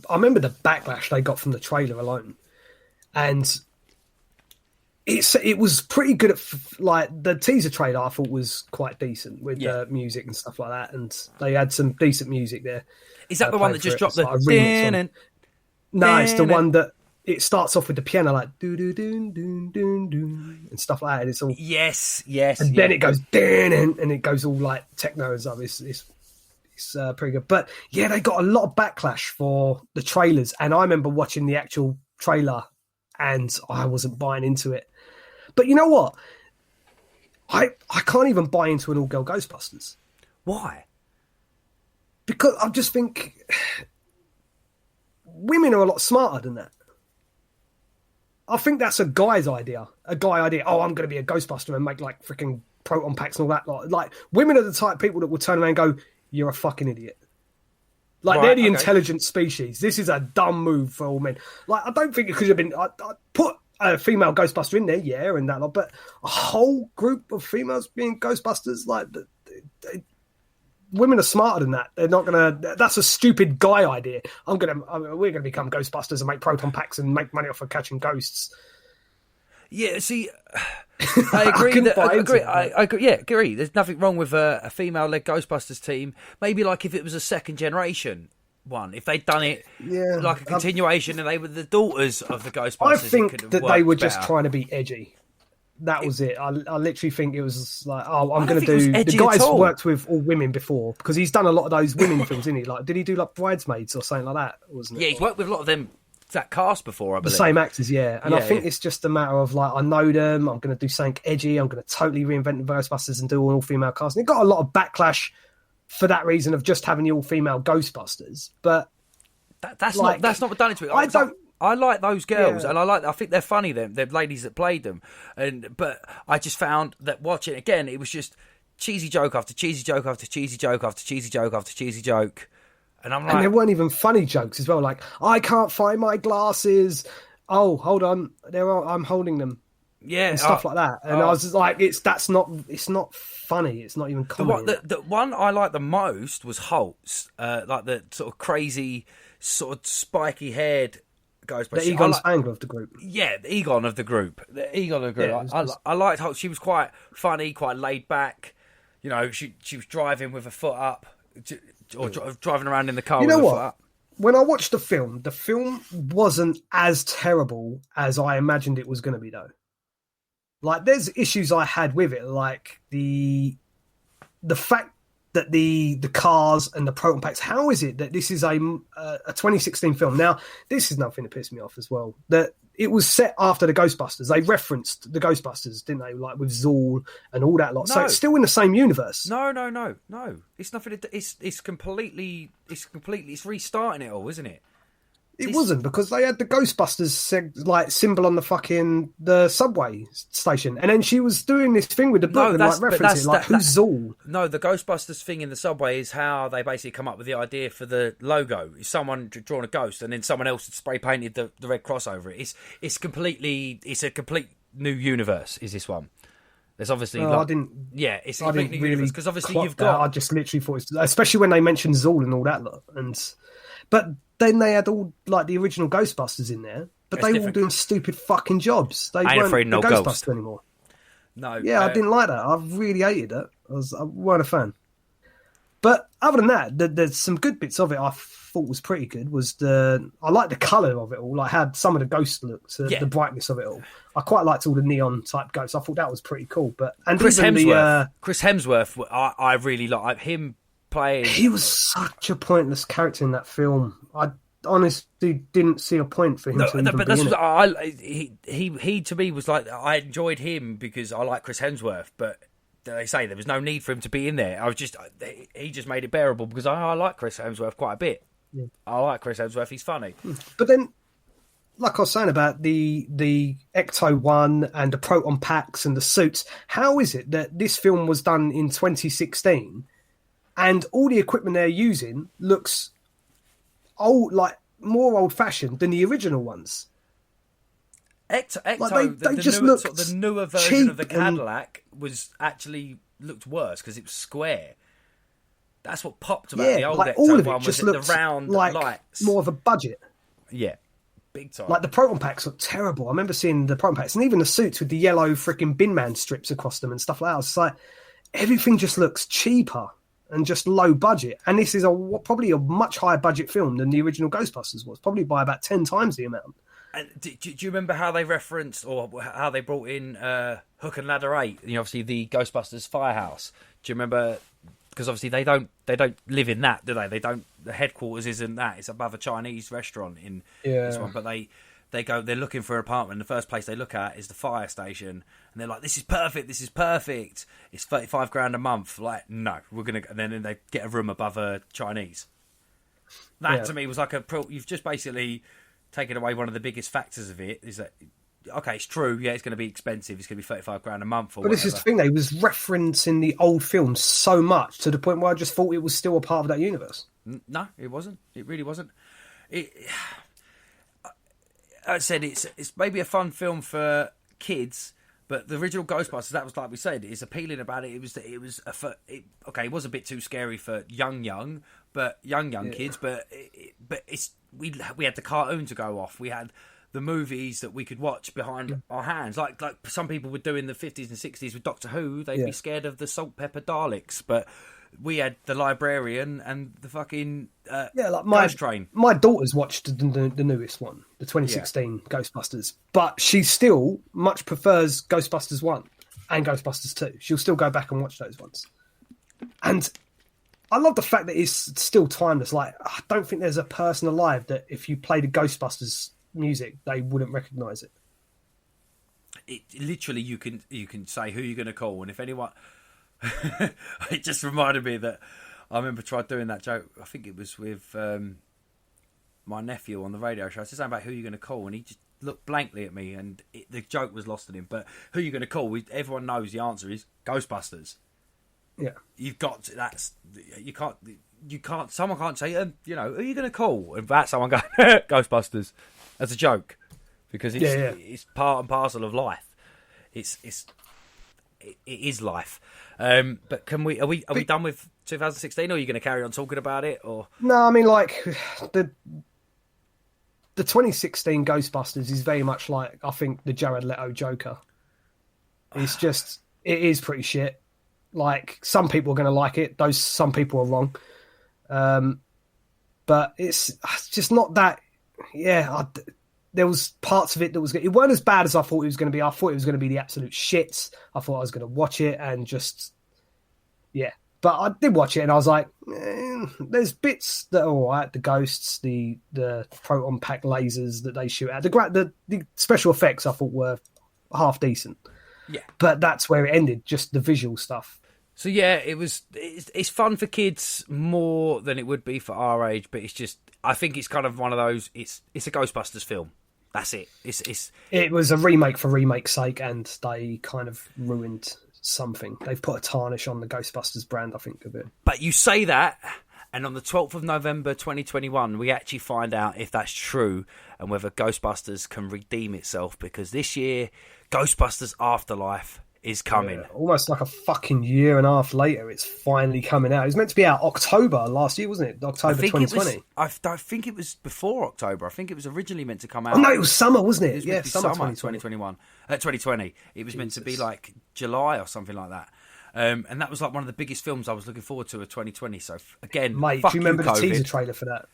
I remember the backlash they got from the trailer alone, and it was pretty good like the teaser trailer. I thought was quite decent with the music and stuff like that, and they had some decent music there. Is that the one that just dropped the? No, it's the one that it starts off with the piano like do do do do do do and stuff like that. And it's all yes, and then it goes and it goes all like techno and stuff. It's pretty good. But yeah, they got a lot of backlash for the trailers, and I remember watching the actual trailer, and I wasn't buying into it. But you know what? I can't even buy into an all-girl Ghostbusters. Why? Because I just think women are a lot smarter than that. I think that's a guy idea. Oh, I'm going to be a Ghostbuster and make like freaking proton packs and all that. Like women are the type of people that will turn around and go, "You're a fucking idiot." Like they're the intelligent species. This is a dumb move for all men. Like I don't think it could have been. I put a female Ghostbuster in there, yeah, and that, but a whole group of females being Ghostbusters, like women are smarter than that. They're not gonna. That's a stupid guy idea. We're gonna become Ghostbusters and make proton packs and make money off of catching ghosts. Yeah, see, I agree. I agree. Yeah, agree. There's nothing wrong with a female-led Ghostbusters team. Maybe like if it was a second generation one, if they'd done it like a continuation and they were the daughters of the Ghostbusters. I think that they were just trying to be edgy. That was it. I literally think it was like, oh, I'm going to do. The guy's worked with all women before because he's done a lot of those women films, didn't he? Like, did he do like Bridesmaids or something like that? Wasn't it? Yeah, he's worked with a lot of them. That cast before, I believe. The same actors, yeah. And I think it's just a matter of like, I know them. I'm going to do something edgy. I'm going to totally reinvent the Ghostbusters and do an all-female cast. And it got a lot of backlash for that reason of just having the all-female Ghostbusters. But that's not what done it to me. I like those girls, and I think they're funny. They're ladies that played them, but I just found that watching again, it was just cheesy joke after cheesy joke after cheesy joke after cheesy joke after cheesy joke, and I'm like, and there weren't even funny jokes as well. Like, I can't find my glasses. Oh, hold on, I'm holding them. Yeah, and stuff like that. And I was just like, it's not funny. It's not even comedy. The one I liked the most was Holtz, like the sort of crazy, sort of spiky haired. The Egon Spangler of the group. Yeah, the Egon of the group. Yeah, I liked how she was quite funny, quite laid back. You know, she was driving with her foot up, or driving around in the car with her foot up. When I watched the film wasn't as terrible as I imagined it was going to be, though. Like, there's issues I had with it, like the fact that the cars and the proton packs. How is it that this is a 2016 film? Now, this is nothing to piss me off as well. That it was set after the Ghostbusters. They referenced the Ghostbusters, didn't they? Like with Zool and all that lot. No. So it's still in the same universe. No. It's nothing. It's completely. It's restarting it all, isn't it? It wasn't, because they had the Ghostbusters like symbol on the subway station, and then she was doing this thing with the book and like referencing like who's Zool. No, the Ghostbusters thing in the subway is how they basically come up with the idea for the logo. It's someone drawn a ghost, and then someone else had spray painted the red cross over it. It's a complete new universe. Is this one? There's obviously I didn't. Yeah, it's a complete new universe because obviously you've got. I just literally thought, especially when they mentioned Zool and all that lot, but. Then they had all like the original Ghostbusters in there, but they were all doing stupid fucking jobs. They weren't the Ghostbusters anymore. No, yeah, I didn't like that. I really hated it. I weren't a fan. But other than that, there's some good bits of it. I thought was pretty good. I like the colour of it all. Like had some of the ghosts looked, the brightness of it all. I quite liked all the neon type ghosts. I thought that was pretty cool. And Chris Hemsworth, I really like him. He was such a pointless character in that film. I honestly didn't see a point for him to even be in it. He to me was like, I enjoyed him because I like Chris Hemsworth, but they say there was no need for him to be in there. He just made it bearable because I like Chris Hemsworth quite a bit. Yeah. I like Chris Hemsworth. He's funny. But then, like I was saying about the Ecto One and the proton packs and the suits, how is it that this film was done in 2016? And all the equipment they're using looks old, like more old-fashioned than the original ones. Ecto, like they just looked the newer version of the Cadillac was actually looked worse because it was square. That's what popped about the old like Ecto all of it one, just was looked the round like lights. more of a budget. Yeah, big time. Like the Proton packs look terrible. I remember seeing the Proton packs and even the suits with the yellow freaking bin man strips across them and stuff like that. It's like everything just looks cheaper and just low budget. And this is probably a much higher budget film than the original Ghostbusters was, probably by about 10 times the amount. And do you remember how they referenced or how they brought in Hook and Ladder 8? Obviously the Ghostbusters firehouse. Do you remember? Because obviously they don't live in that, do they? They don't. The headquarters isn't that. It's above a Chinese restaurant in this one. But they're looking for an apartment. The first place they look at is the fire station, and they're like, "This is perfect. This is perfect. It's $35,000 a month." Like, no, we're gonna. And then they get a room above a Chinese. That to me was like you've just basically taken away one of the biggest factors of it. Is that okay? It's true. Yeah, it's going to be expensive. It's going to be $35,000 a month. But this is the thing. They was referencing the old films so much to the point where I just thought it was still a part of that universe. No, it wasn't. It really wasn't. I said it's maybe a fun film for kids, but the original Ghostbusters, that was like we said, is appealing about it. It was it was a bit too scary for young kids, but we had the cartoon to go off. We had the movies that we could watch behind our hands, like some people would do in the 50s and 60s with Doctor Who. They'd be scared of the salt pepper Daleks, but we had the Librarian and the fucking like Ghost Train. My daughter's watched the newest one, the 2016 Ghostbusters, but she still much prefers Ghostbusters 1 and Ghostbusters 2. She'll still go back and watch those ones. And I love the fact that it's still timeless. Like, I don't think there's a person alive that if you played a Ghostbusters music, they wouldn't recognise it. It literally, you can say who you're going to call, and if anyone... It just reminded me that I remember tried doing that joke. I think it was with my nephew on the radio show. I was just saying about who you're going to call, and he just looked blankly at me, and the joke was lost on him. But who you're going to call? Everyone knows the answer is Ghostbusters. Yeah, you've got to, that's you can't. Someone can't say who are you going to call, and that someone go Ghostbusters as a joke because it's part and parcel of life. It is life. But are we done with 2016, or are you going to carry on talking about it? Or no, I mean, like the 2016 Ghostbusters is very much like, I think, the Jared Leto Joker. It is pretty shit. Like, some people are going to like it. Some people are wrong. But it's just not that. Yeah, there was parts of it that was good. It weren't as bad as I thought it was going to be. I thought it was going to be the absolute shits. I thought I was going to watch it and just, yeah. But I did watch it and I was like, there's bits that are all right. The ghosts, the proton pack lasers that they shoot at. The special effects I thought were half decent. Yeah. But that's where it ended, just the visual stuff. So yeah, it's fun for kids more than it would be for our age, but it's just, I think it's kind of one of those, it's a Ghostbusters film. That's it. It was a remake for remake's sake, and they kind of ruined something. They've put a tarnish on the Ghostbusters brand, I think, a bit. But you say that, and on the 12th of November 2021, we actually find out if that's true and whether Ghostbusters can redeem itself, because this year, Ghostbusters Afterlife is coming. Yeah, almost like a fucking year and a half later, it's finally coming out. It was meant to be out October last year, wasn't it? October 2020. I think it was before October. I think it was originally meant to come out. Oh, no, it was summer, wasn't it? Yeah, summer 2021. 2020. It was meant to be like July or something like that. And that was like one of the biggest films I was looking forward to of 2020. So again, mate, do you remember the teaser trailer for that?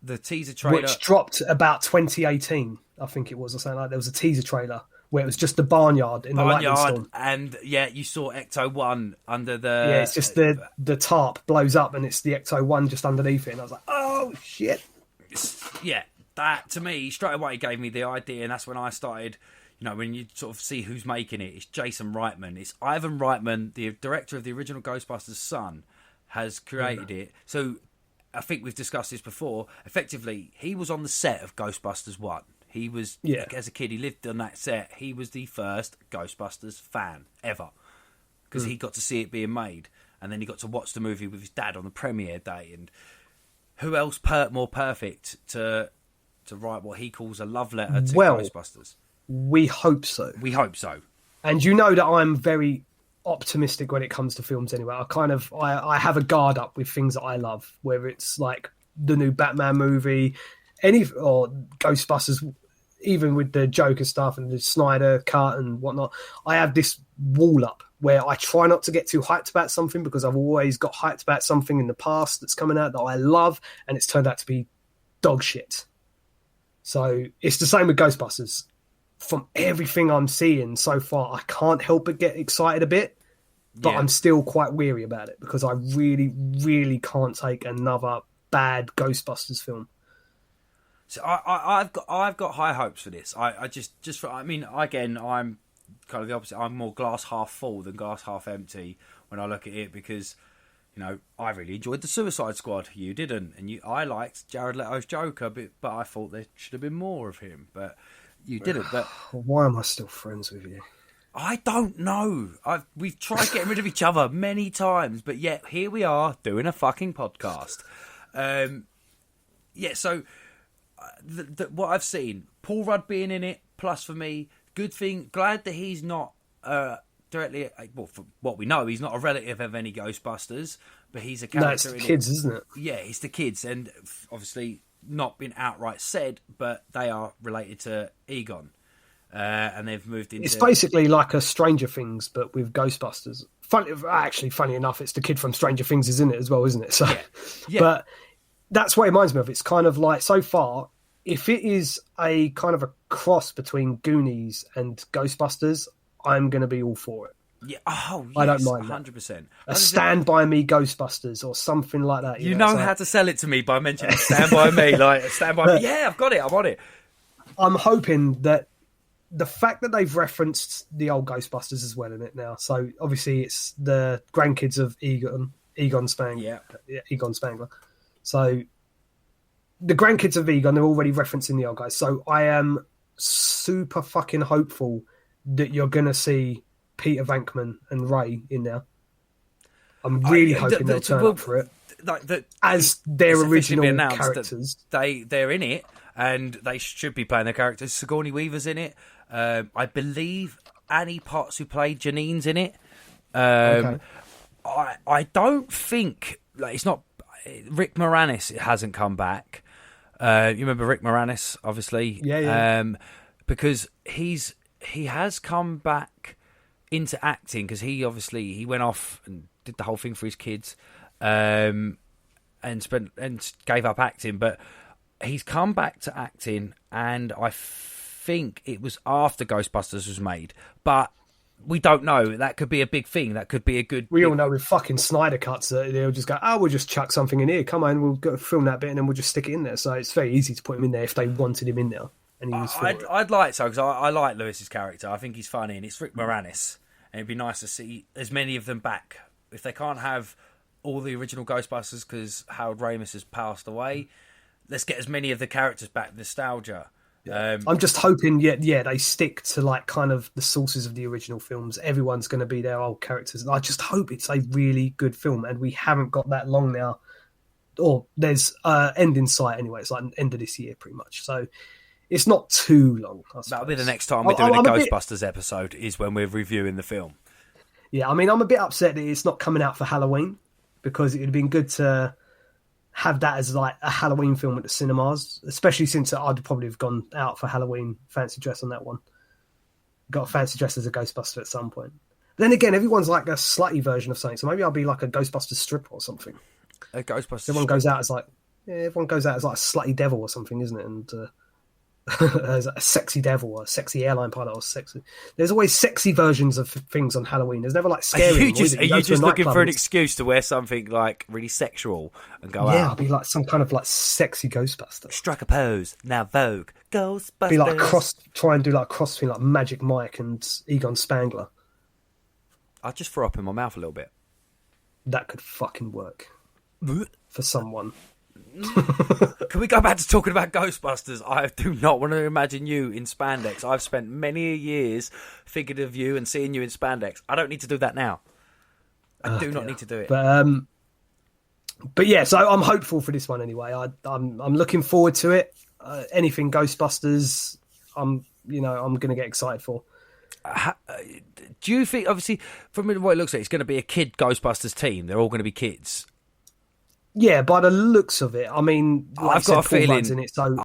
The teaser trailer, which dropped about 2018, I think it was, or something like that. There was a teaser trailer where it was just the barnyard in the lightning storm. And yeah, you saw Ecto-1 under the... Yeah, it's just the tarp blows up and it's the Ecto-1 just underneath it. And I was like, oh, shit. Yeah, that, to me, straight away gave me the idea, and that's when I started, when you sort of see who's making it. It's Jason Reitman. It's Ivan Reitman, the director of the original Ghostbusters' son, has created it. So I think we've discussed this before. Effectively, he was on the set of Ghostbusters 1. He was, as a kid, he lived on that set. He was the first Ghostbusters fan ever, because he got to see it being made, and then he got to watch the movie with his dad on the premiere day. And who else more perfect to write what he calls a love letter to Ghostbusters? We hope so. We hope so. And you know that I'm very optimistic when it comes to films anyway. I have a guard up with things that I love, whether it's like the new Batman movie, or Ghostbusters, even with the Joker stuff and the Snyder cut and whatnot. I have this wall up where I try not to get too hyped about something, because I've always got hyped about something in the past that's coming out that I love, and it's turned out to be dog shit. So it's the same with Ghostbusters. From everything I'm seeing so far, I can't help but get excited a bit, but I'm still quite weary about it, because I really, really can't take another bad Ghostbusters film. So I've got high hopes for this. Again, I'm kind of the opposite. I'm more glass half full than glass half empty when I look at it, because I really enjoyed the Suicide Squad. You didn't, and I liked Jared Leto's Joker, but I thought there should have been more of him. But you didn't. But why am I still friends with you? I don't know. We've tried getting rid of each other many times, but yet here we are doing a fucking podcast. So what I've seen, Paul Rudd being in it, plus for me, good thing. Glad that he's not directly. Well, for what we know, he's not a relative of any Ghostbusters, but he's a character. No, it's the kids, isn't it? Yeah, it's the kids, and obviously not been outright said, but they are related to Egon. And they've moved into... It's basically like a Stranger Things, but with Ghostbusters. Funny enough, it's the kid from Stranger Things is in it as well, isn't it? So, yeah. But that's what it reminds me of. It's kind of like, so far, if it is a kind of a cross between Goonies and Ghostbusters, I'm going to be all for it. Yeah. Oh, yes, I don't mind 100%. That. A Stand By Me Ghostbusters or something like that. You know how to sell it to me by mentioning Stand By Me. Like, Stand By Me. Yeah, I've got it. I'm on it. I'm hoping that the fact that they've referenced the old Ghostbusters as well in it now. So obviously it's the grandkids of Egon Spangler. Yeah, Egon Spangler. So the grandkids of Egon, they're already referencing the old guys. So I am super fucking hopeful that you're going to see Peter Venkman and Ray in there. I'm really hoping they'll turn up for it. As their original characters. They're in it, and they should be playing their characters. Sigourney Weaver's in it. I believe Annie Potts, who played Janine's in it. Okay. I don't think... it's not... Rick Moranis, it hasn't come back. You remember Rick Moranis, obviously? Yeah. Because he has come back into acting, because he went off and did the whole thing for his kids, and gave up acting, but he's come back to acting, and I think it was after Ghostbusters was made, but we don't know. That could be a big thing. That could be a good... all know with fucking Snyder cuts that they'll just go, we'll just chuck something in here. Come on, we'll go film that bit and then we'll just stick it in there. So it's very easy to put him in there if they wanted him in there. And he was I'd like so, because I like Lewis's character. I think he's funny, and it's Rick Moranis. And it'd be nice to see as many of them back. If they can't have all the original Ghostbusters because Harold Ramis has passed away, let's get as many of the characters back. Nostalgia. I'm just hoping, they stick to like kind of the sources of the original films. Everyone's going to be their old characters. I just hope it's a really good film, and we haven't got that long now. Or there's end in sight anyway. It's like end of this year, pretty much. So it's not too long. That'll be the next time we're doing a Ghostbusters episode, is when we're reviewing the film. Yeah, I mean, I'm a bit upset that it's not coming out for Halloween, because it would have been good to have that as like a Halloween film at the cinemas, especially since I'd probably have gone out for Halloween fancy dress on that one. Got a fancy dress as a Ghostbuster at some point. But then again, everyone's like a slutty version of something, so maybe I'll be like a Ghostbuster stripper or something. A Ghostbuster. Everyone goes out as like a slutty devil or something, isn't it? And as a sexy devil or a sexy airline pilot or sexy. There's always sexy versions of things on Halloween. There's never like scary. Are you just looking for an excuse to wear something like really sexual and go out? Yeah, I'll be like some kind of like sexy Ghostbuster. Strike a pose. Now Vogue. Ghostbusters. Be like try and do like a cross between like Magic Mike and Egon Spangler. I'll just throw up in my mouth a little bit. That could fucking work for someone. Can we go back to talking about Ghostbusters? I do not want to imagine you in spandex. I've spent many years thinking of you and seeing you in spandex. I don't need to do that now. I do not need to do it. But yeah, so I'm hopeful for this one anyway. I'm looking forward to it. Anything Ghostbusters, I'm going to get excited for. Do you think, obviously, from what it looks like, it's going to be a kid Ghostbusters team? They're all going to be kids. Yeah, by the looks of it, I mean, like I've got a feeling. In it, so